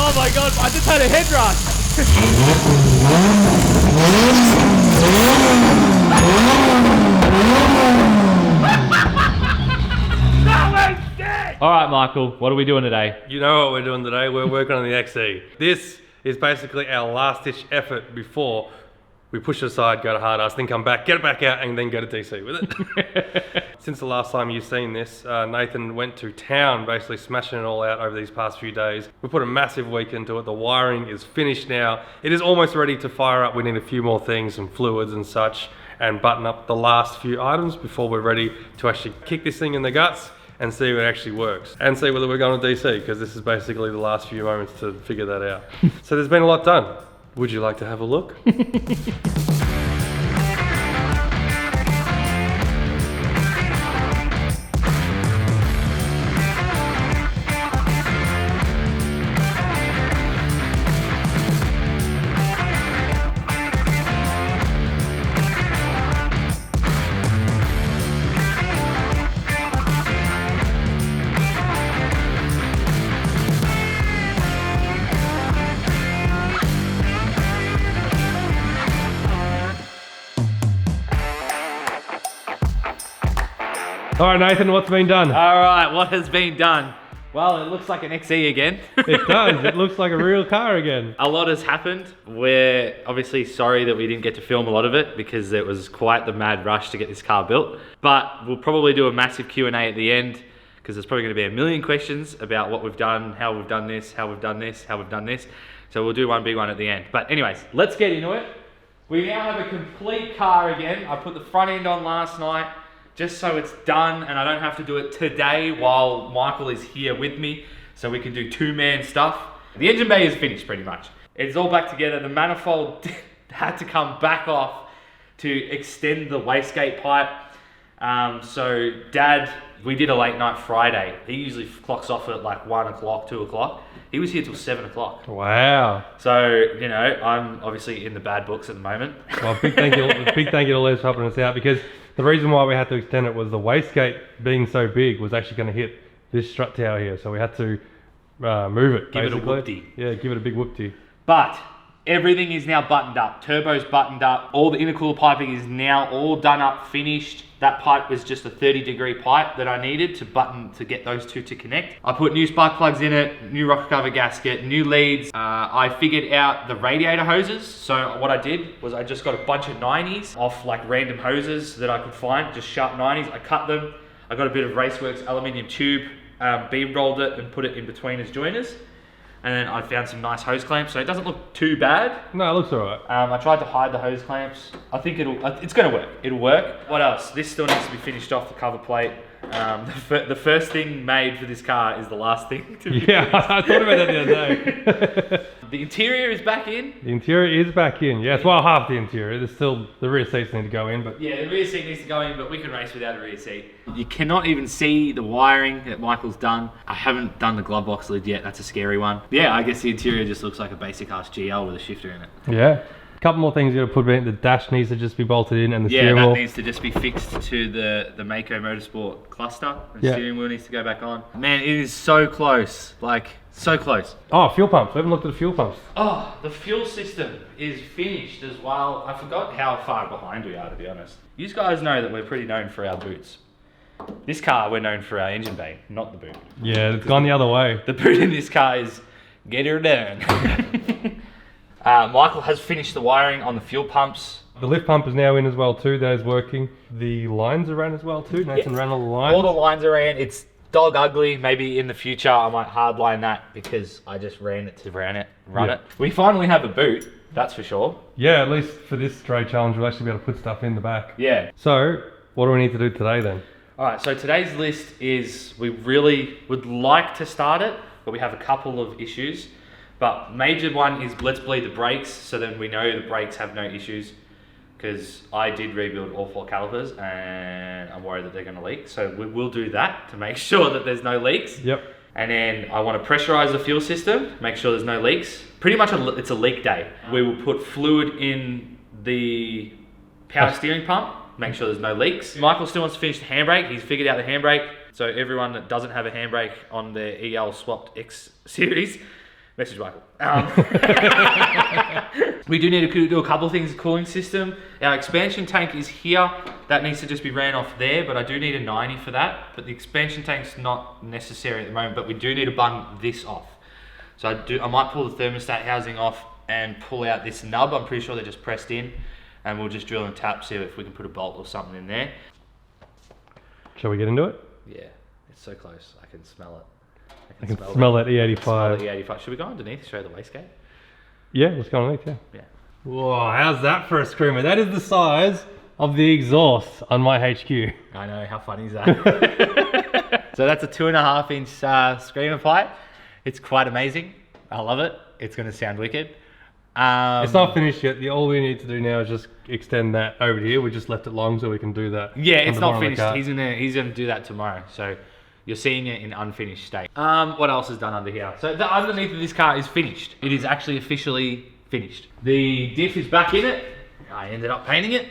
Oh my god, I just had a head rush. All right, Michael, what are we doing today? You know what we're doing today? We're working on the XE. This is basically our last-ditch effort before we push it aside, go to hard ass, then come back, get it back out, and then go to DC with it. Since the last time you've seen this, Nathan went to town, basically smashing it all out over these past few days. We put a massive week into it. The wiring is finished now. It is almost ready to fire up. We need a few more things, some fluids and such, and button up the last few items before we're ready to actually kick this thing in the guts and see if it actually works. And see whether we're going to DC, because this is basically the last few moments to figure that out. So there's been a lot done. Would you like to have a look? All right, Nathan, what's been done? All right, what has been done? Well, it looks like an XE again. It does. It looks like a real car again. A lot has happened. We're obviously sorry that we didn't get to film a lot of it because it was quite the mad rush to get this car built. But we'll probably do a massive Q&A at the end because there's probably going to be a million questions about what we've done, how we've done this, how we've done this, how we've done this. So we'll do one big one at the end. But anyways, let's get into it. We now have a complete car again. I put the front end on last night, just so it's done and I don't have to do it today while Michael is here with me, so we can do two-man stuff. The engine bay is finished pretty much. It's all back together. The manifold had to come back off to extend the wastegate pipe. So Dad, we did a late night Friday. He usually clocks off at like 1 o'clock, 2 o'clock. He was here till 7 o'clock. Wow. So, you know, I'm obviously in the bad books at the moment. Well, big thank you to Les for helping us out, because the reason why we had to extend it was the wastegate being so big was actually going to hit this strut tower here, so we had to move it. Give basically. it a whoopty. Yeah, give it a big whoopty. But everything is now buttoned up. Turbo's buttoned up. All the intercooler piping is now all done up, finished. That pipe was just a 30-degree pipe that I needed to get those two to connect. I put new spark plugs in it, new rocker cover gasket, new leads. I figured out the radiator hoses. So what I did was I just got a bunch of 90s off like random hoses that I could find, just sharp 90s. I cut them. I got a bit of Raceworks aluminium tube, beam rolled it and put it in between as joiners. And then I found some nice hose clamps, so it doesn't look too bad. No, it looks alright. I tried to hide the hose clamps. I think it's gonna work. It'll work. What else? This still needs to be finished off, the cover plate. The first thing made for this car is the last thing to be finished. I thought about that the other day. The interior is back in. The interior is back in, yes. Well, half the interior. There's still, the rear seats need to go in, but... Yeah, the rear seat needs to go in, but we can race without a rear seat. You cannot even see the wiring that Michael's done. I haven't done the glove box lid yet. That's a scary one. Yeah, I guess the interior just looks like a basic ass GL with a shifter in it. Yeah. A couple more things you got to put in. The dash needs to just be bolted in, and the steering wheel. Yeah, that needs to just be fixed to the Mako Motorsport cluster. The steering wheel needs to go back on. Man, it is so close. Like, so close. Oh, fuel pumps. We haven't looked at the fuel pumps. Oh, the fuel system is finished as well. I forgot how far behind we are, to be honest. You guys know that we're pretty known for our boots. This car, we're known for our engine bay, not the boot. Yeah, it's gone the other way. The boot in this car is get her done. Michael has finished the wiring on the fuel pumps. The lift pump is now in as well too. That is working. The lines are ran as well too. Nathan ran all the lines. All the lines are ran. It's dog ugly. Maybe in the future I might hardline that because I just ran it to run it. We finally have a boot, that's for sure. Yeah, at least for this stray challenge we'll actually be able to put stuff in the back. Yeah. So, what do we need to do today then? Alright, so today's list is we really would like to start it, but we have a couple of issues. But major one is let's bleed the brakes, so then we know the brakes have no issues, because I did rebuild all 4 calipers and I'm worried that they're going to leak. So we will do that to make sure that there's no leaks. Yep. And then I want to pressurize the fuel system, make sure there's no leaks. Pretty much it's a leak day. We will put fluid in the power steering pump, make sure there's no leaks. Michael still wants to finish the handbrake. He's figured out the handbrake. So everyone that doesn't have a handbrake on their EL swapped X series, Message Michael. We do need to do a couple of things. Cooling system. Our expansion tank is here. That needs to just be ran off there, but I do need a 90 for that. But the expansion tank's not necessary at the moment, but we do need to bung this off. So I might pull the thermostat housing off and pull out this nub. I'm pretty sure they're just pressed in, and we'll just drill and tap, see if we can put a bolt or something in there. Shall we get into it? Yeah, it's so close. I can smell it. I can smell that E85. Smell the E85. Should we go underneath, show the wastegate? Yeah, let's go underneath, yeah. Yeah. Whoa, how's that for a screamer? That is the size of the exhaust on my HQ. I know, how funny is that? So that's a 2.5 inch screamer pipe. It's quite amazing. I love it. It's going to sound wicked. It's not finished yet. All we need to do now is just extend that over here. We just left it long so we can do that. Yeah, it's not finished. He's gonna do that tomorrow. So you're seeing it in unfinished state. What else is done under here? So the underneath of this car is finished. It is actually officially finished. The diff is back in it. I ended up painting it.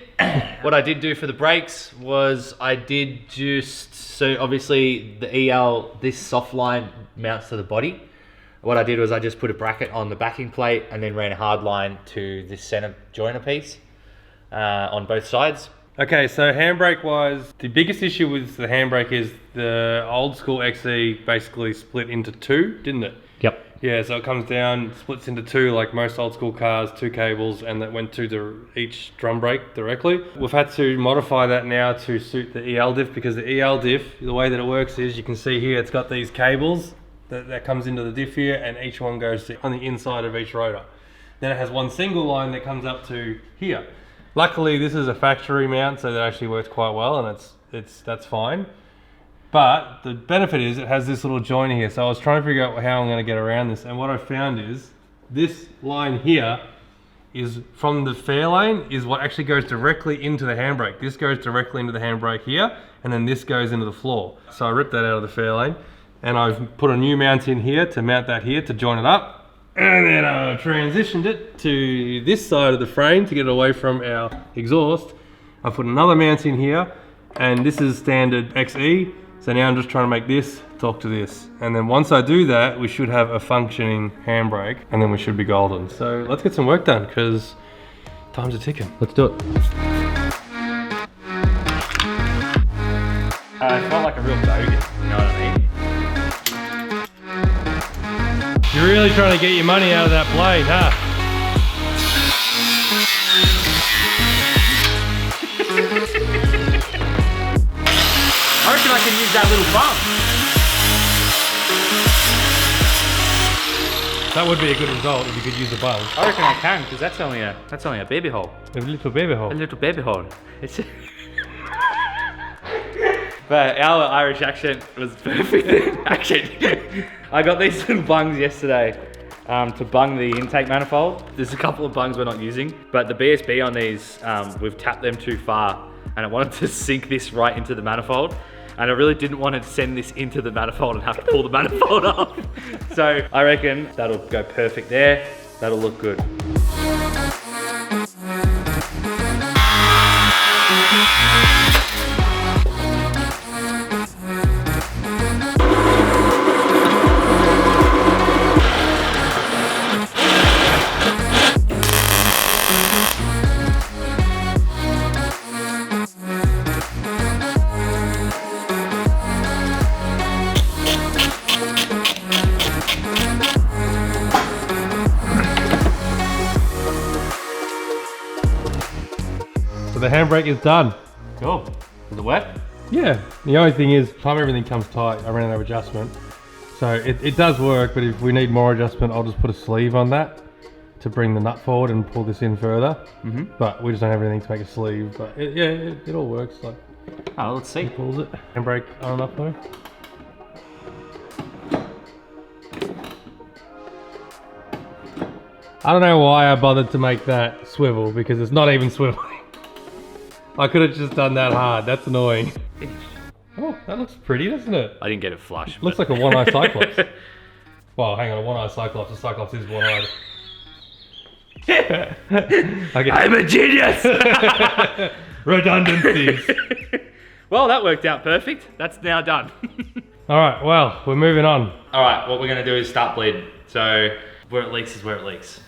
What I did do for the brakes was I did so obviously the EL, this soft line mounts to the body. What I did was I just put a bracket on the backing plate and then ran a hard line to this center joiner piece on both sides. Okay, so handbrake wise, the biggest issue with the handbrake is the old school XE basically split into two, didn't it? Yep. Yeah, so it comes down, splits into two like most old school cars, two cables, and that went to each drum brake directly. We've had to modify that now to suit the EL diff, because the EL diff, the way that it works is, you can see here, it's got these cables that comes into the diff here, and each one goes on the inside of each rotor. Then it has one single line that comes up to here. Luckily, this is a factory mount, so that actually works quite well, and that's fine. But the benefit is it has this little joiner here. So I was trying to figure out how I'm going to get around this, and what I found is this line here is from the fair lane is what actually goes directly into the handbrake. This goes directly into the handbrake here, and then this goes into the floor. So I ripped that out of the fair lane, and I've put a new mount in here to mount that here to join it up. And then I transitioned it to this side of the frame to get it away from our exhaust. I put another mount in here, and this is standard XE. So now I'm just trying to make this talk to this. And then once I do that, we should have a functioning handbrake, and then we should be golden. So let's get some work done, because time's a ticking. Let's do it. It felt like a real bogan, you know what I mean? You're really trying to get your money out of that blade, huh? I reckon I can use that little bump. That would be a good result if you could use a bump. I reckon I can, because that's only a baby hole. A little baby hole. A little baby hole. It's But our Irish accent was perfect in action. I got these little bungs yesterday to bung the intake manifold. There's a couple of bungs we're not using, but the BSB on these, we've tapped them too far, and I wanted to sink this right into the manifold. And I really didn't want to send this into the manifold and have to pull the manifold off. So I reckon that'll go perfect there. That'll look good. The handbrake is done. Cool. Is it wet? Yeah. The only thing is, time everything comes tight, I ran out of adjustment. So it does work, but if we need more adjustment, I'll just put a sleeve on that to bring the nut forward and pull this in further. But we just don't have anything to make a sleeve. But it all works. Like, oh, let's see. Pulls it. Handbrake on and off though. I don't know why I bothered to make that swivel, because it's not even swiveling. I could have just done that hard. That's annoying. Finished. Oh, that looks pretty, doesn't it? I didn't get it flush. Looks like a one-eye Cyclops. Well, hang on, a one-eye Cyclops. A Cyclops is one-eyed. Okay. I'm a genius! Redundancies. Well, that worked out perfect. That's now done. All right, well, we're moving on. All right, what we're gonna do is start bleeding. So Where it leaks is where it leaks.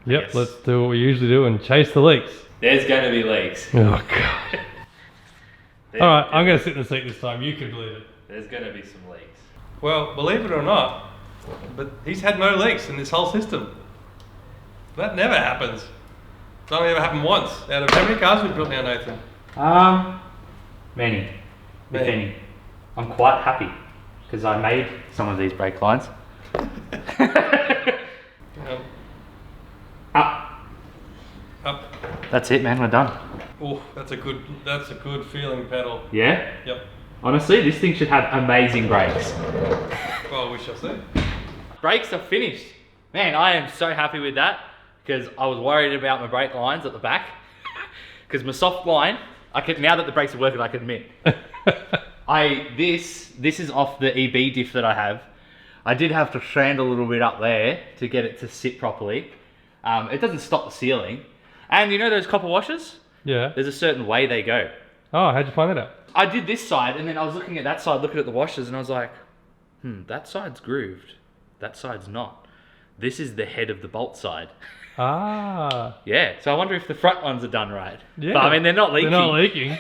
Yep, let's do what we usually do and chase the leaks. There's going to be leaks. Oh, God. Alright, I'm going to sit in the seat this time. You can believe it. There's going to be some leaks. Well, believe it or not, but he's had no leaks in this whole system. That never happens. It's only ever happened once. Out of how many cars we've built now, Nathan? Many. If any. I'm quite happy because I made some of these brake lines. Up. That's it, man. We're done. Oh, that's a good feeling pedal. Yeah? Yep. Honestly, this thing should have amazing brakes. Well, we shall see. Brakes are finished. Man, I am so happy with that because I was worried about my brake lines at the back. Because my soft line, now that the brakes are working, I can admit. This is off the EB diff that I have. I did have to sand a little bit up there to get it to sit properly. It doesn't stop the sealing. And you know those copper washers? Yeah. There's a certain way they go. Oh, how'd you find that out? I did this side and then I was looking at that side, looking at the washers, and I was like, that side's grooved. That side's not. This is the head of the bolt side. Ah. Yeah, so I wonder if the front ones are done right. Yeah. But I mean, they're not leaking. They're not leaking.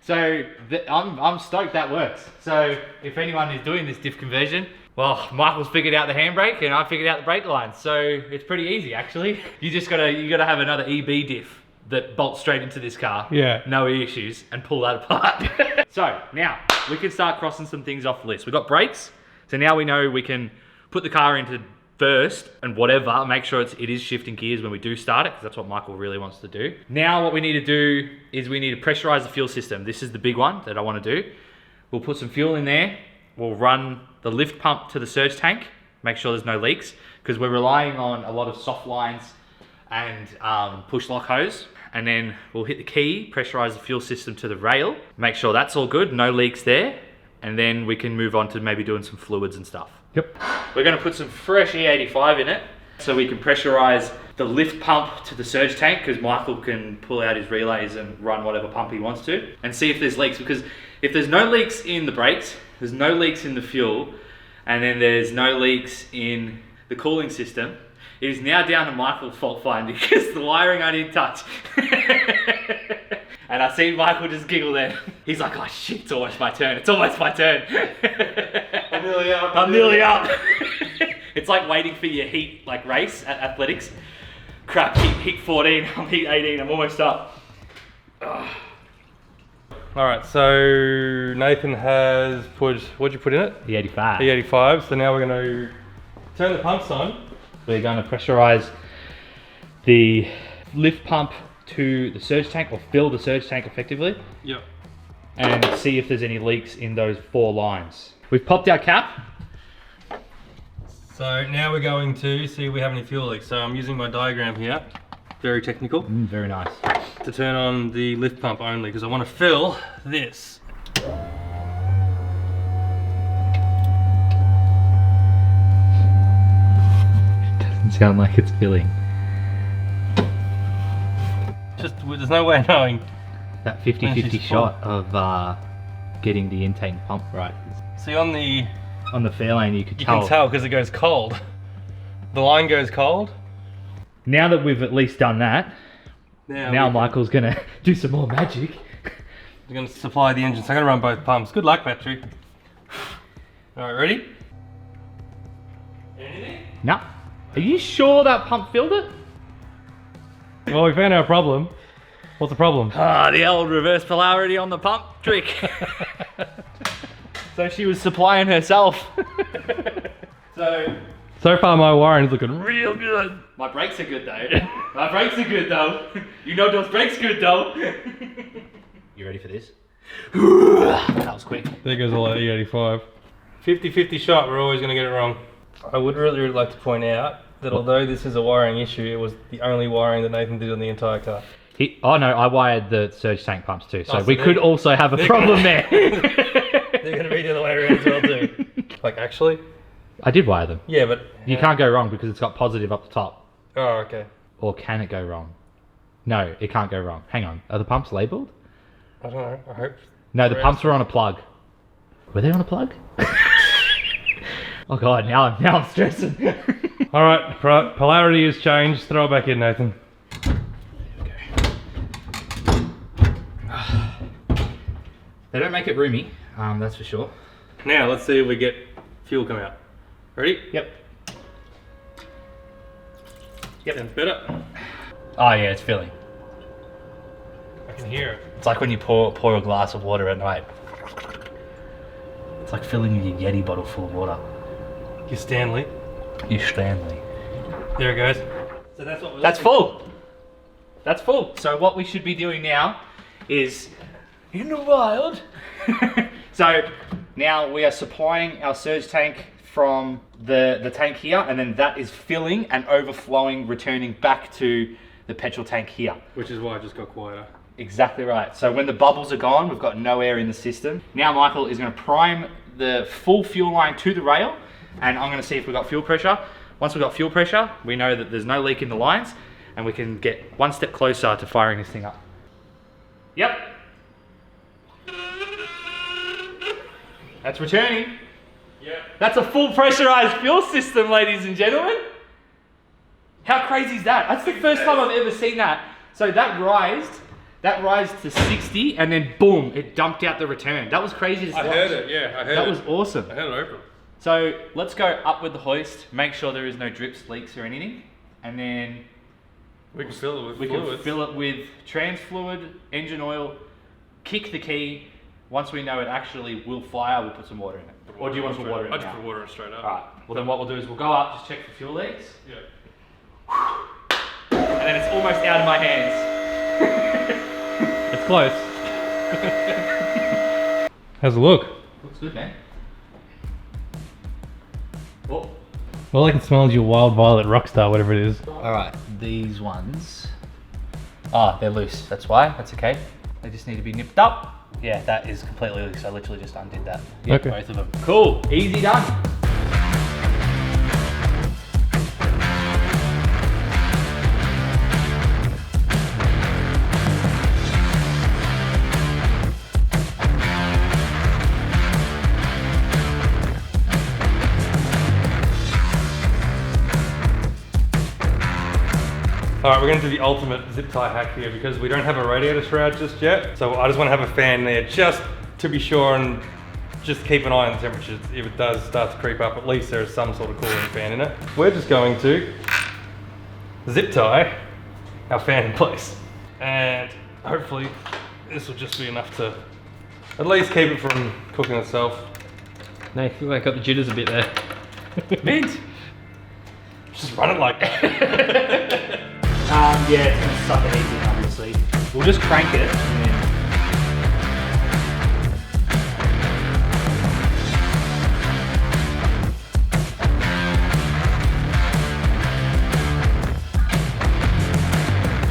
So I'm stoked that works. So if anyone is doing this diff conversion, well, Michael's figured out the handbrake and I figured out the brake lines. So it's pretty easy actually. You gotta have another EB diff that bolts straight into this car. Yeah. No issues, and pull that apart. So now we can start crossing some things off the list. We've got brakes. So now we know we can put the car into first and whatever, make sure it is shifting gears when we do start it, because that's what Michael really wants to do. Now what we need to do is we need to pressurize the fuel system. This is the big one that I want to do. We'll put some fuel in there. We'll run the lift pump to the surge tank, make sure there's no leaks, because we're relying on a lot of soft lines and push lock hose. And then we'll hit the key, pressurize the fuel system to the rail, make sure that's all good, no leaks there. And then we can move on to maybe doing some fluids and stuff. Yep. We're going to put some fresh E85 in it so we can pressurize the lift pump to the surge tank, because Michael can pull out his relays and run whatever pump he wants to, and see if there's leaks. Because if there's no leaks in the brakes, there's no leaks in the fuel, and then there's no leaks in the cooling system, it is now down to Michael's fault finding because the wiring I didn't touch. And I seen Michael just giggle then. He's like, oh shit, it's almost my turn. It's almost my turn. I'm nearly up. I'm nearly up. It's like waiting for your heat race at athletics. Crap, heat 14, I'm heat 18, I'm almost up. Alright, so Nathan has put, what'd you put in it? E85. E85, so now we're going to turn the pumps on. We're going to pressurize the lift pump to the surge tank, or fill the surge tank effectively. Yep. And see if there's any leaks in those 4 lines. We've popped our cap. So now we're going to see if we have any fuel leaks. So I'm using my diagram here, very technical. Very nice. To turn on the lift pump only, because I want to fill this. Doesn't sound like it's filling. Just, there's no way of knowing. That 50-50 shot of getting the intake pump right. See on the Fairlane you could tell. You can tell because it goes cold. The line goes cold. Now that we've at least done that, now Michael's gonna do some more magic. We're gonna supply the engine, so I'm gonna run both pumps. Good luck, battery. Alright, ready? Anything? No. Are you sure that pump filled it? Well, we found our problem. What's the problem? The old reverse polarity on the pump trick. So she was supplying herself. So far my wiring's looking real good. My brakes are good though. My brakes are good though. You know those brakes good though. You ready for this? That was quick. There goes all that E85. 50-50 shot, we're always going to get it wrong. I would really like to point out that although this is a wiring issue, it was the only wiring that Nathan did on the entire car. Oh no, I wired the surge tank pumps too, so so we could also have a problem there. They're going to be the other way around as well too. Like actually? I did wire them. Yeah, but... You can't go wrong because it's got positive up the top. Oh, okay. Or can it go wrong? No, it can't go wrong. Hang on, are the pumps labelled? I don't know, I hope... No, the pumps were on a plug. Were they on a plug? Oh god, now I'm stressing. All right, polarity has changed. Throw it back in, Nathan. They don't make it roomy, that's for sure. Now let's see if we get fuel come out. Ready? Yep. Sounds better. Oh yeah, it's filling. I can hear it. It's like when you pour a glass of water at night. It's like filling your Yeti bottle full of water. Your Stanley. You Stanley. There it goes. So that's what we're That's full. That's full. So what we should be doing now is in the wild. So now we are supplying our surge tank from the tank here, and then that is filling and overflowing, returning back to the petrol tank here. Which is why I just got quieter. Exactly right. So when the bubbles are gone, we've got no air in the system. Now Michael is going to prime the full fuel line to the rail, and I'm going to see if we've got fuel pressure. Once we've got fuel pressure, we know that there's no leak in the lines, and we can get one step closer to firing this thing up. Yep. That's returning. Yeah. That's a full pressurized fuel system, ladies and gentlemen. How crazy is that? That's the first time I've ever seen that. So that rised to 60, and then boom, it dumped out the return. That was crazy to watch. I heard it, yeah, I heard it. That was awesome. I heard it open. So let's go up with the hoist, make sure there is no drips, leaks or anything, and then We can fill it with we fluids. can fill it with trans fluid, engine oil, kick the key. Once we know it actually will fire, we'll put some water in it. Or do you want some water in it I just now? put water in straight up. Alright, well then what we'll do is we'll go up, just check for fuel leaks, Yeah. and then it's almost out of my hands. It's close. How's it look? Looks good, man. Oh. All I can smell is your Wild Violet Rockstar, whatever it is. Alright, these ones. Ah, they're loose, that's why, that's okay. They just need to be nipped up. Yeah, that is completely loose. I literally just undid that. Yeah, Okay. both of them. Cool, easy done. Alright, we're going to do the ultimate zip tie hack here because we don't have a radiator shroud just yet. So I just want to have a fan there just to be sure and just keep an eye on the temperatures. If it does start to creep up, at least there is some sort of cooling fan in it. We're just going to zip tie our fan in place. And hopefully this will just be enough to at least keep it from cooking itself. No, I feel like I got the jitters a bit there. Mint. Just run it like that. Yeah, it's gonna suck it easy, obviously. We'll just crank it and then...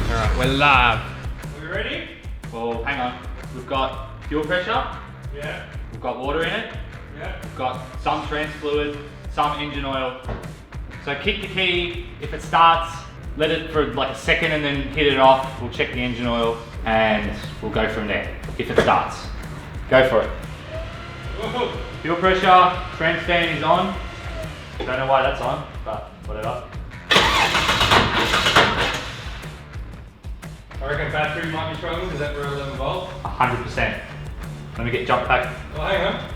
Alright, we're live. Are we ready? Well, hang on. We've got fuel pressure, Yeah. we've got water in it, Yeah. we've got some trans fluid, some engine oil. So kick the key, if it starts, let it for like a second and then hit it off. We'll check the engine oil and we'll go from there, if it starts. Go for it. Whoa. Fuel pressure, trans fan is on. Don't know why that's on, but whatever. I reckon battery might be struggling because that we're 11 volt. 100%. Let me get jump pack. Oh, hang on.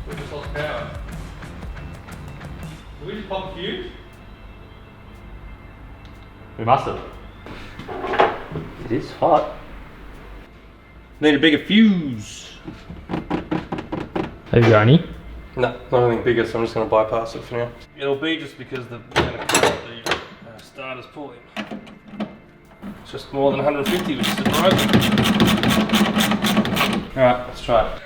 We just lost power. Did we just pop a fuse? We must have. It is hot. Need a bigger fuse. Have you got any? No, not anything bigger, so I'm just going to bypass it for now. It'll be just because the starter's pulling. It's just more than 150, which is surprising. Alright, let's try it.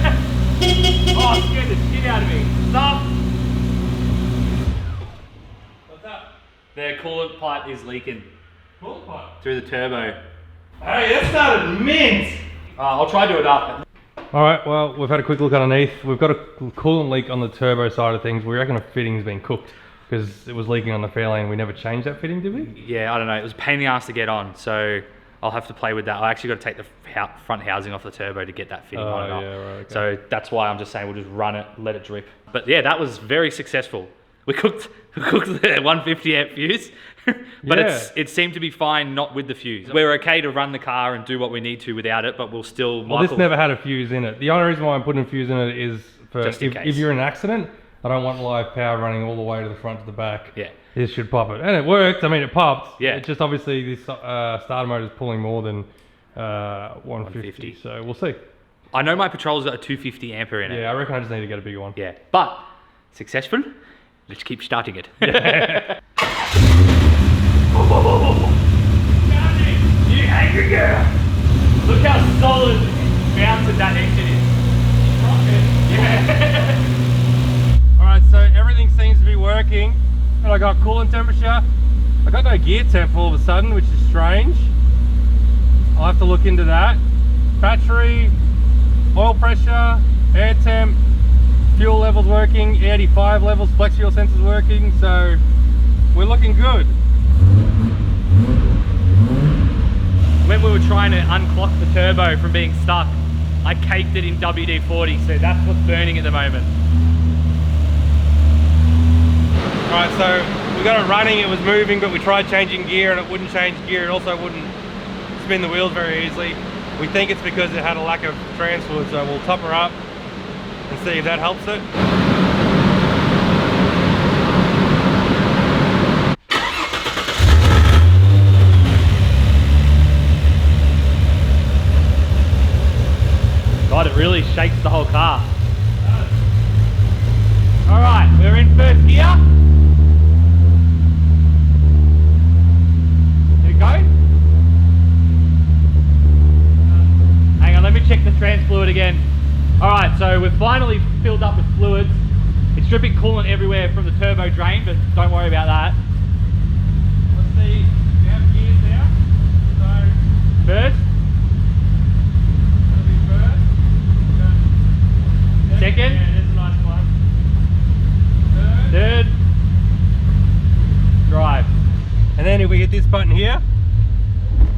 Oh, it scared the shit out of me. Stop! What's up? The coolant pipe is leaking Pull pipe. through the turbo. Hey, that started mint! I'll try to do it up. Alright, well, we've had a quick look underneath. We've got a coolant leak on the turbo side of things. We reckon a fitting's been cooked. because it was leaking on the fairlane and we never changed that fitting, did we? Yeah, I don't know. It was a pain in the ass to get on, so I'll have to play with that. I actually got to take the front housing off the turbo to get that fitting on and off. Yeah, right, okay. So that's why I'm just saying we'll just run it, let it drip. But yeah, that was very successful. We cooked the 150 amp fuse, but it seemed to be fine not with the fuse. We're okay to run the car and do what we need to without it, but we'll still... Well, this never had a fuse in it. The only reason why I'm putting a fuse in it is for Just in case. if you're in an accident, I don't want live power running all the way to the front to the back. Yeah. This should pop it. And it worked. I mean, it popped. Yeah. It's just obviously this starter motor is pulling more than 150. So we'll see. I know my Patrol's got a 250 ampere in it. Yeah, I reckon I just need to get a bigger one. Yeah, but successful. Let's keep starting it. You angry girl! Look how solid mounted that engine is. Yeah. Alright, so everything seems to be working. And I got coolant temperature. I got no gear temp all of a sudden, which is strange. I'll have to look into that. Battery, oil pressure, air temp, fuel levels working, E85 levels, flex fuel sensors working, so we're looking good. When we were trying to unclock the turbo from being stuck, I caked it in WD-40, so that's what's burning at the moment. Alright, so we got it running, it was moving, but we tried changing gear and it wouldn't change gear. It also wouldn't spin the wheels very easily. We think it's because it had a lack of trans fluid, so we'll top her up and see if that helps it. God, it really shakes the whole car. All right, we're in first gear. Did it go? Hang on, let me check the trans fluid again. All right, so we've finally filled up with fluids. It's dripping coolant everywhere from the turbo drain, but don't worry about that. Let's see, we have gears now. So, First, that'll be first. second, Yeah, that's a nice one. third, drive. And then if we hit this button here,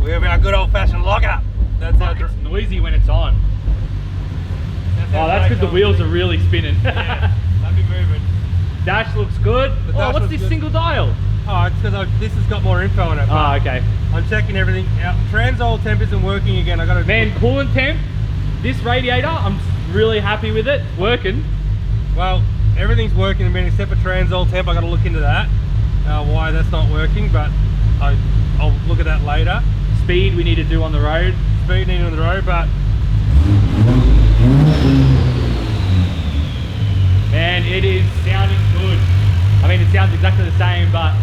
we have our good old-fashioned lock-up. That's how It's noisy when it's on. how Oh, that's because the wheels are really spinning. Yeah, that'd be moving. Dash looks good. The Oh, dash what's looks this good. single dial? Oh, it's because this has got more info on it. Oh, okay. I'm checking everything out. Transol temp isn't working again. I got to. Man, coolant temp, this radiator, I'm really happy with it. It's working. Well, everything's working a minute except for transol temp. I got to look into that. Why that's not working, but I'll look at that later. Speed we need to do on the road. Speed needed on the road, but Man, it is sounding good. I mean, it sounds exactly the same, but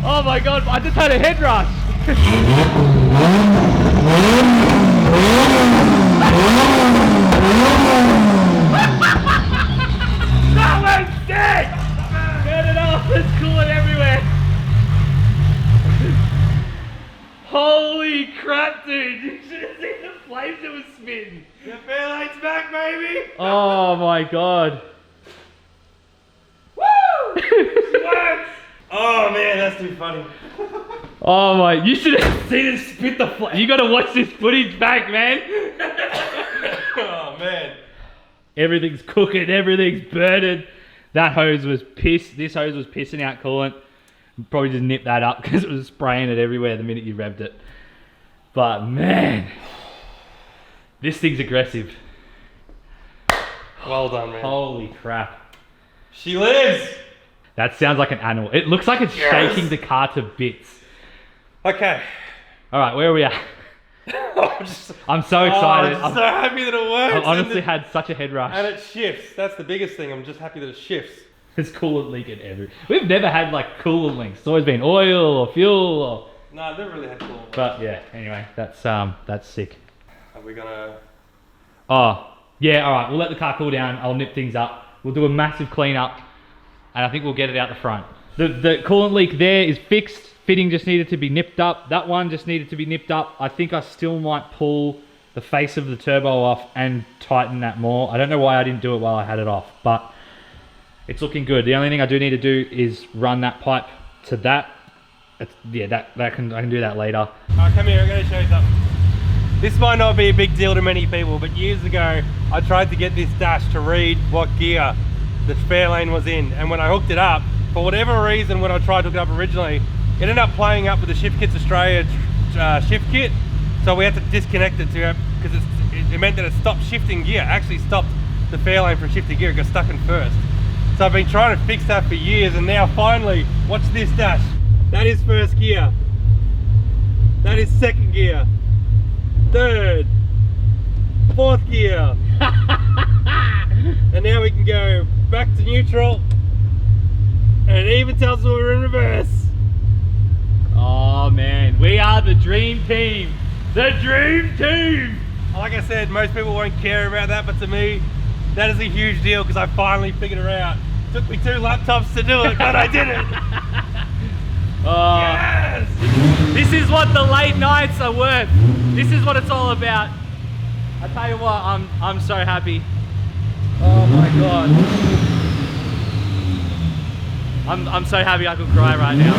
oh my God, I just had a head rush. That went sick! Get it off, there's coolant everywhere. Holy crap, dude. You should have seen the flames it was spitting. the fairlane's back, baby. Oh my God. Woo! It works. Oh man, that's too funny. Oh my, you should have seen it spit the flame. You gotta watch this footage back, man. Oh man. Everything's cooking, everything's burning. That hose was pissed. This hose was pissing out coolant. Probably just nipped that up because it was spraying it everywhere the minute you revved it. But man, this thing's aggressive. Well done, man. Holy crap. She lives. That sounds like an animal. It looks like it's Yes. shaking the car to bits. Okay. All right, where are we at? I'm so I'm so excited. I'm so happy that it works. I've honestly and had such a head rush. it shifts. That's the biggest thing. I'm just happy that it shifts. There's coolant leaking everywhere. We've never had like coolant leaks. It's always been oil or fuel or... No, I've never really had cool. But yeah, anyway, that's sick. Are we gonna? Oh, yeah, all right. We'll let the car cool down. I'll nip things up. We'll do a massive clean up. and I think we'll get it out the front. The coolant leak there is fixed. Fitting just needed to be nipped up. That one just needed to be nipped up. I think I still might pull the face of the turbo off and tighten that more. I don't know why I didn't do it while I had it off, but it's looking good. The only thing I do need to do is run that pipe to that. Yeah, I can do that later. Come here, I'm going to show you something. This might not be a big deal to many people, but years ago, I tried to get this dash to read what gear the Fairlane was in. And when I hooked it up, for whatever reason, when I tried to hook it up originally, it ended up playing up with the Shift Kits Australia shift kit. So we had to disconnect it to because it meant that it stopped shifting gear. Actually stopped the Fairlane from shifting gear. It got stuck in first. So I've been trying to fix that for years, and now finally, watch this dash. That is first gear. That is second gear. Third. Fourth gear. And now we can go back to neutral. And it even tells us we're in reverse. Oh man, we are the dream team. The dream team. Like I said, most people won't care about that, but to me, that is a huge deal because I finally figured it out. Took me 2 laptops to do it, but I did it. Yes! This is what the late nights are worth. This is what it's all about. I tell you what, I'm so happy. Oh my god. I'm so happy I could cry right now.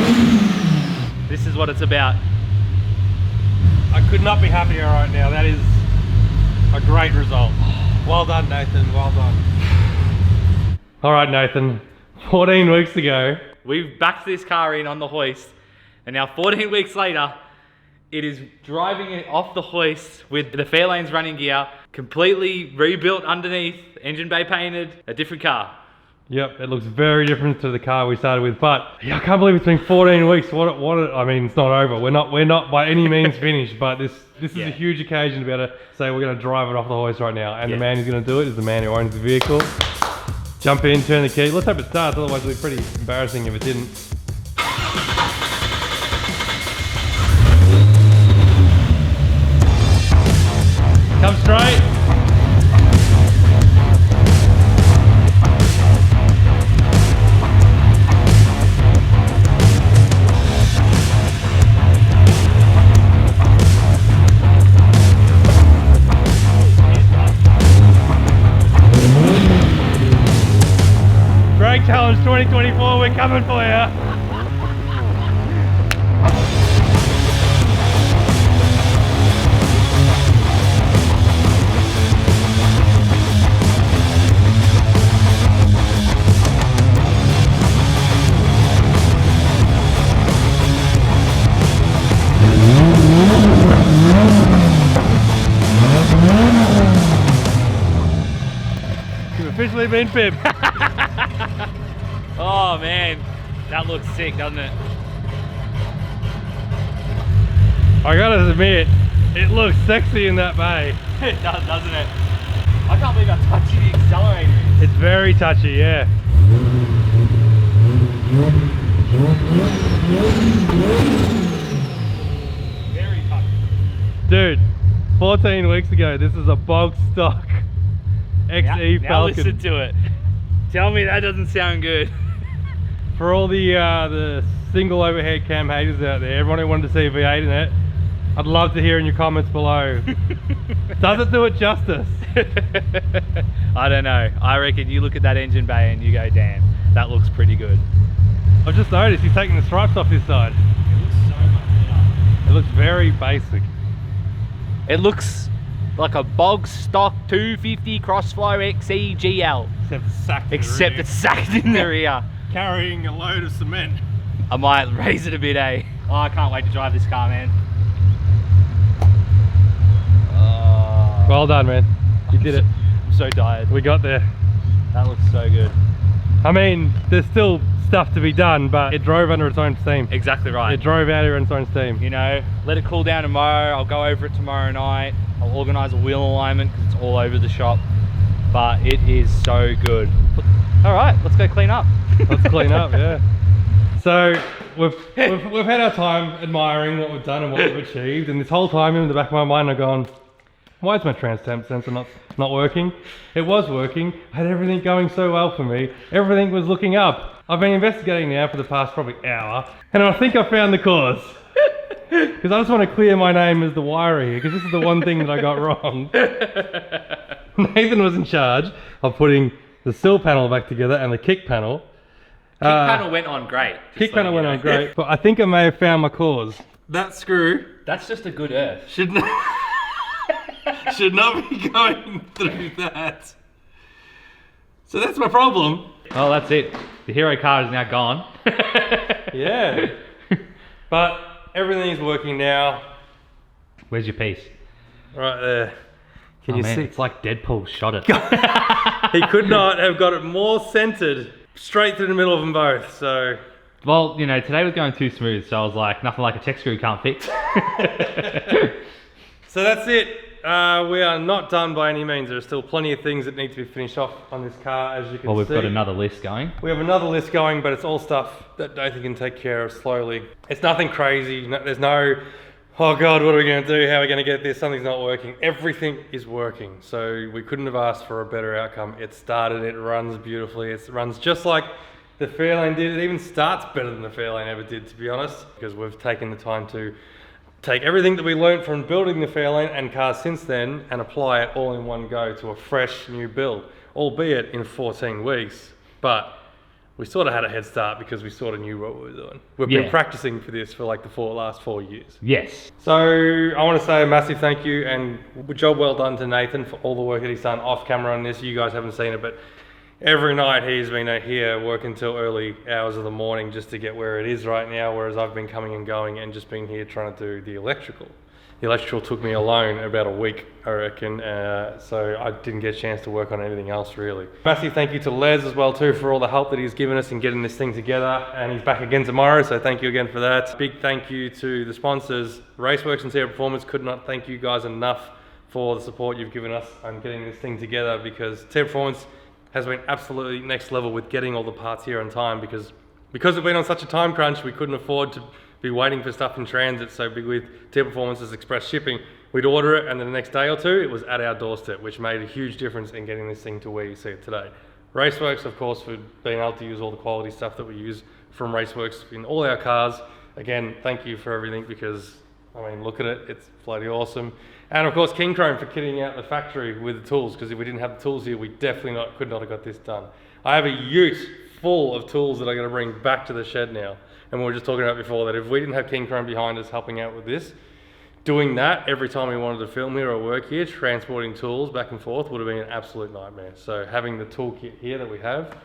This is what it's about. I could not be happier right now. That is a great result. Well done, Nathan. Well done. All right, Nathan. 14 weeks ago, We've backed this car in on the hoist, and now 14 weeks later, it is driving it off the hoist with the Fairlane's running gear, completely rebuilt underneath, engine bay painted, a different car. Yep, it looks very different to the car we started with, but yeah, I can't believe it's been 14 weeks. I mean, it's not over. We're not by any means finished, but this is a huge occasion to be able to say we're going to drive it off the hoist right now, and the man who's going to do it is the man who owns the vehicle. Jump in, turn the key. Let's hope it starts, otherwise it'll be pretty embarrassing if it didn't. Come straight. Drag Challenge 2024, we're coming for you. You've officially been pipped. Oh man, that looks sick, doesn't it? I gotta admit, it looks sexy in that bay. It does, doesn't it? I can't believe how touchy the accelerator is. It's very touchy, yeah. Very touchy. Dude, 14 weeks ago, this is a bog stock XE Now Falcon. listen to it. Tell me that doesn't sound good. For all the single overhead cam haters out there, everyone who wanted to see a V8 in it, I'd love to hear in your comments below. Does it do it justice? I don't know. I reckon you look at that engine bay and you go, damn, that looks pretty good. I've just noticed he's taking the stripes off this side. It looks so much better. It looks very basic. It looks like a bog stock 250 Crossflow XE GL. Except Except it's sacked in the rear. carrying a load of cement. I might raise it a bit, eh? Oh, I can't wait to drive this car, man. Oh, Well done, man. You did it. I'm so tired. We got there. That looks so good. I mean, there's still stuff to be done, but it drove under its own steam. Exactly right. It drove out here on its own steam. You know, let it cool down tomorrow. I'll go over it tomorrow night. I'll organise a wheel alignment because it's all over the shop. But it is so good. All right, let's go clean up. Let's clean up, yeah. So we've had our time admiring what we've done and what we've achieved, and this whole time in the back of my mind I've gone, why is my trans temp sensor not working? It was working. I had everything going so well for me. Everything was looking up. I've been investigating now for the past probably hour, and I think I found the cause. Because I just want to clear my name as the wirer here, because this is the one thing that I got wrong. Nathan was in charge of putting the sill panel back together and the kick panel. Kick panel went on great. Kick panel went on great, but I think I may have found my cause. That screw That's just a good earth. should not be going through that. So that's my problem. Well, that's it. The hero car is now gone. Yeah. But everything is working now. Where's your piece? Right there. Can Oh, you man, see? it's like Deadpool shot it. He could not have got it more centered straight through the middle of them both. So Well, you know, today was going too smooth, so I was like, nothing like a tech screw can't fix. So that's it. We are not done by any means. There are still plenty of things that need to be finished off on this car, as you can Well, we've see. got another list going. We have another list going, but it's all stuff that Nathan can take care of slowly. It's nothing crazy. There's no, oh God, what are we going to do? How are we going to get this? Something's not working. Everything is working. So we couldn't have asked for a better outcome. It started, it runs beautifully. It runs just like the Fairlane did. It even starts better than the Fairlane ever did, to be honest, because we've taken the time to take everything that we learned from building the Fairlane and cars since then and apply it all in one go to a fresh new build, albeit in 14 weeks. But we sort of had a head start because we sort of knew what we were doing. We've been Yeah. practicing for this for like the last 4 years. Yes. So I want to say a massive thank you and job well done to Nathan for all the work that he's done off camera on this. You guys haven't seen it, but every night he's been here working till early hours of the morning just to get where it is right now, whereas I've been coming and going and just been here trying to do the electrical. The electrical took me alone about a week, I reckon, so I didn't get a chance to work on anything else really. Massive thank you to Les as well too for all the help that he's given us in getting this thing together, and he's back again tomorrow, so thank you again for that. Big thank you to the sponsors, Raceworks and Tiperformance. Could not thank you guys enough for the support you've given us on getting this thing together, because Tiperformance has been absolutely next level with getting all the parts here on time, because we've been on such a time crunch, we couldn't afford to be waiting for stuff in transit. So big with Tiperformance's express shipping, we'd order it and then the next day or two it was at our doorstep, which made a huge difference in getting this thing to where you see it today. Raceworks, of course, for being able to use all the quality stuff that we use from Raceworks in all our cars. Again, thank you for everything, because I mean, look at it, it's bloody awesome. And of course, King Chrome for kitting out the factory with the tools, because if we didn't have the tools here, we definitely could not have got this done. I have a ute full of tools that I'm going to bring back to the shed now. And we were just talking about before that if we didn't have King Chrome behind us helping out with this, doing that every time we wanted to film here or work here, transporting tools back and forth would have been an absolute nightmare. So having the toolkit here that we have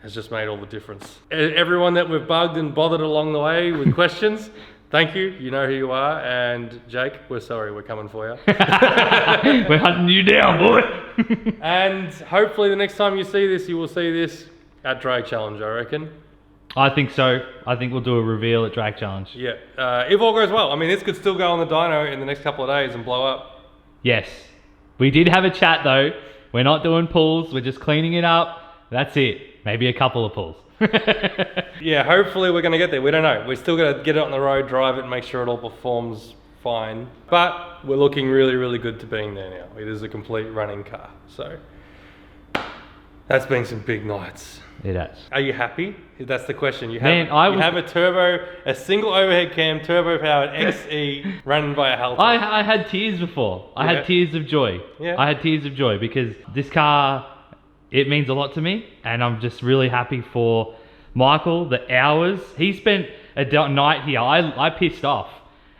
has just made all the difference. Everyone that we've bugged and bothered along the way with questions, thank you. You know who you are. And Jake, we're sorry, we're coming for you. We're hunting you down, boy. And hopefully the next time you see this, you will see this at Drag Challenge, I reckon. I think so. I think we'll do a reveal at Drag Challenge. Yeah, if all goes well. I mean, this could still go on the dyno in the next couple of days and blow up. Yes. We did have a chat though. We're not doing pulls. We're just cleaning it up. That's it. Maybe a couple of pulls. Yeah, hopefully we're going to get there. We don't know. We're still going to get it on the road, drive it, and make sure it all performs fine. But we're looking really, really good to being there now. It is a complete running car. So that's been some big nights. It has. Are you happy? That's the question. You have, Man, you have a turbo, a single overhead cam, turbo powered XE running by a Halter. I had tears before. I had tears of joy. Yeah. I had tears of joy because this car, it means a lot to me, and I'm just really happy for Michael. The hours he spent a night here, I pissed off,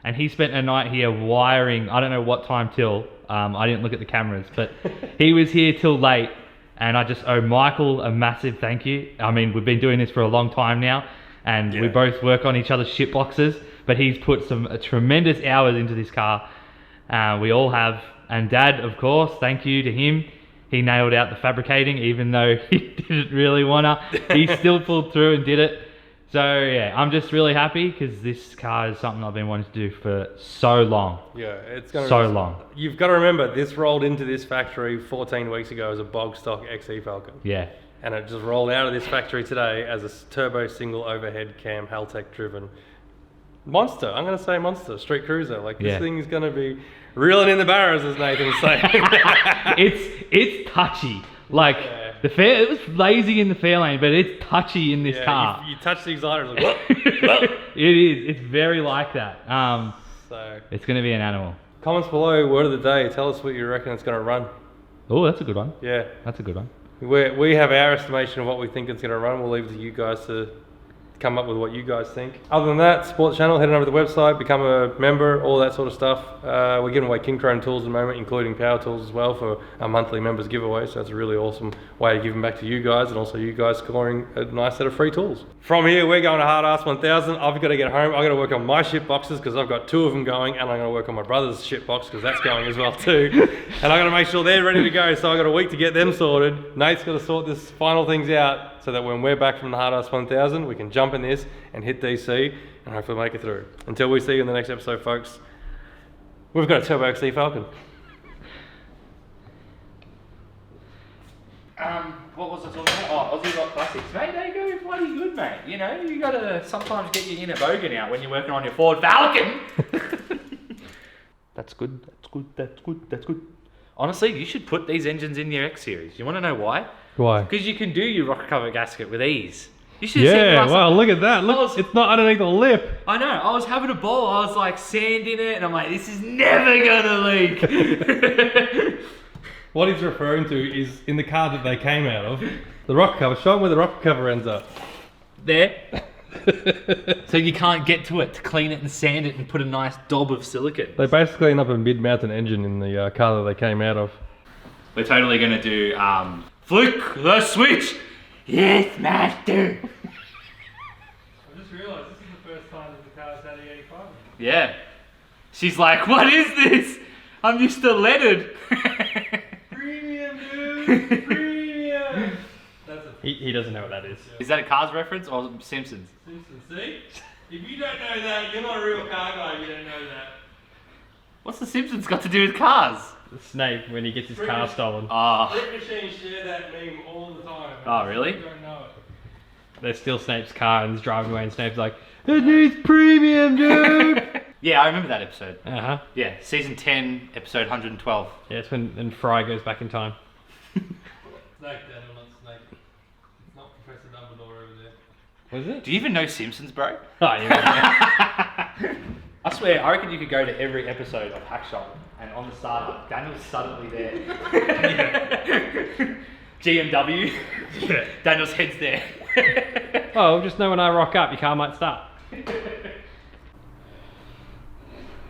and he spent a night here wiring. I don't know what time till. I didn't look at the cameras, but he was here till late. And I just owe Michael a massive thank you. I mean, we've been doing this for a long time now, and we both work on each other's shit boxes, but he's put some tremendous hours into this car. We all have. And Dad, of course, thank you to him. He nailed out the fabricating, even though he didn't really wanna. He still pulled through and did it. So yeah, I'm just really happy because this car is something I've been wanting to do for so long. Yeah, it's going to so long. You've got to remember, this rolled into this factory 14 weeks ago as a bog stock XE Falcon. Yeah. And it just rolled out of this factory today as a turbo single overhead cam Haltech driven monster. I'm going to say monster, street cruiser. Like this Yeah. thing is going to be reeling in the barrows, as Nathan's saying. It's touchy. Like Yeah. it was lazy in the fair lane, but it's touchy in this car. You touch the igniter, it's like, whoop, whoop. It is. It's very like that. So, It's going to be an animal. comments below, word of the day. Tell us what you reckon it's going to run. Oh, that's a good one. Yeah. That's a good one. We have our estimation of what we think it's going to run. We'll leave it to you guys to come up with what you guys think. Other than that, support the channel, head on over to the website, become a member, all that sort of stuff. We're giving away King Chrome tools at the moment, including power tools as well for our monthly members giveaway. So that's a really awesome way to give them back to you guys, and also you guys scoring a nice set of free tools. From here, we're going to Hard Ass 1000. I've got to get home. I've got to work on my shit boxes because I've got 2 of them going, and I'm going to work on my brother's shit box because that's going as well too. And I've got to make sure they're ready to go. So I've got a week to get them sorted. Nate's got to sort this final things out so that when we're back from the Hard Ass 1000, we can jump in this and hit DC and hopefully make it through. Until we see you in the next episode, folks, we've got a Turbo XC Falcon. What was I talking about? Oh, Aussie Rock Classics. Mate, they go bloody good, mate. You know, you gotta sometimes get your inner bogan out when you're working on your Ford Falcon. That's good, that's good, that's good, that's good. Honestly, you should put these engines in your X Series. You wanna know why? Why? Because you can do your rocker cover gasket with ease. You should see Yeah, the wow, look at that. Look, it's not underneath the lip. I know, I was having a ball, I was like sanding it, and I'm like, this is never gonna leak. What he's referring to is in the car that they came out of, the rocker cover. Show them where the rocker cover ends up. There. So you can't get to it to clean it and sand it and put a nice daub of silicone. They basically end up a mid-mountain engine in the car that they came out of. We're totally gonna do flick the switch. Yes, master. I just realised this is the first time that the car's had E85. Yeah. She's like, what is this? I'm used to leaded. Premium, dude! Premium! That's a He doesn't know what that is. Is that a Cars reference or Simpsons? Simpson, see? If you don't know that, you're not a real car guy if you don't know that. What's the Simpsons got to do with cars? Snape when he gets his car stolen. Ah. Flip machines share that meme all the time. Oh, really? You don't know it. They steal Snape's car and he's driving away and Snape's like, it needs premium, dude! Yeah, I remember that episode. Uh-huh. Yeah, season 10, episode 112. Yeah, it's when Fry goes back in time. Snake, Daniel, not Snake. It's not Professor Dumbledore over there. What is it? Do you even know Simpsons, bro? Oh, yeah. I swear, I reckon you could go to every episode of Hackshop and on the startup, Daniel's suddenly there. GMW. Yeah. Daniel's head's there. Oh, just know when I rock up, your car might start.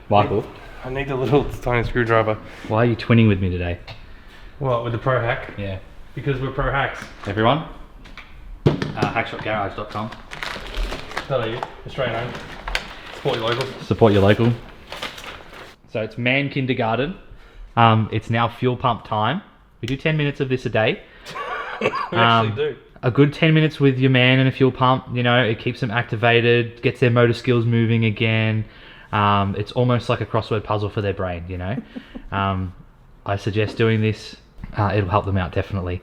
Michael, I need a little tiny screwdriver. why are you twinning with me today? What, with the Pro Hack? Yeah. Because we're Pro Hacks. Everyone, hackshopgarage.com. .au, Australian owned. Support your locals. Support your local. So it's man kindergarten. It's now fuel pump time. We do 10 minutes of this a day. We actually do. A good 10 minutes with your man and a fuel pump, you know, it keeps them activated, gets their motor skills moving again. It's almost like a crossword puzzle for their brain, you know. I suggest doing this. It'll help them out definitely.